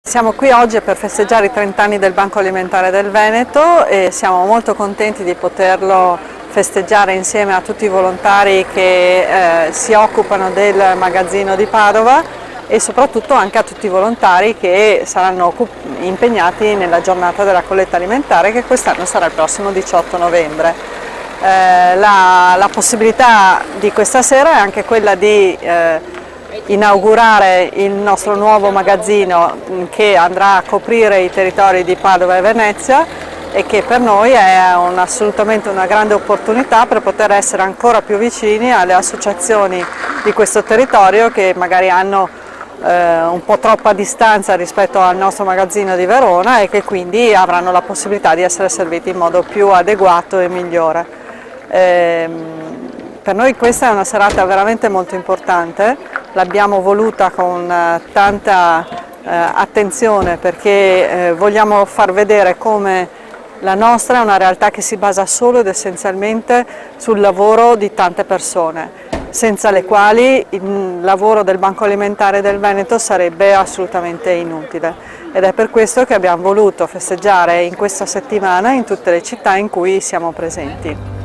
Siamo qui oggi per festeggiare i 30 anni del Banco Alimentare del Veneto e siamo molto contenti di poterlo festeggiare insieme a tutti i volontari che si occupano del magazzino di Padova e soprattutto anche a tutti i volontari che saranno impegnati nella giornata della colletta alimentare, che quest'anno sarà il prossimo 18 novembre. La possibilità di questa sera è anche quella di inaugurare il nostro nuovo magazzino che andrà a coprire i territori di Padova e Venezia e che per noi è assolutamente una grande opportunità per poter essere ancora più vicini alle associazioni di questo territorio che magari hanno un po' troppa distanza rispetto al nostro magazzino di Verona e che quindi avranno la possibilità di essere serviti in modo più adeguato e migliore. Per noi questa è una serata veramente molto importante, l'abbiamo voluta con tanta attenzione perché vogliamo far vedere come la nostra è una realtà che si basa solo ed essenzialmente sul lavoro di tante persone, senza le quali il lavoro del Banco Alimentare del Veneto sarebbe assolutamente inutile. Ed è per questo che abbiamo voluto festeggiare in questa settimana in tutte le città in cui siamo presenti.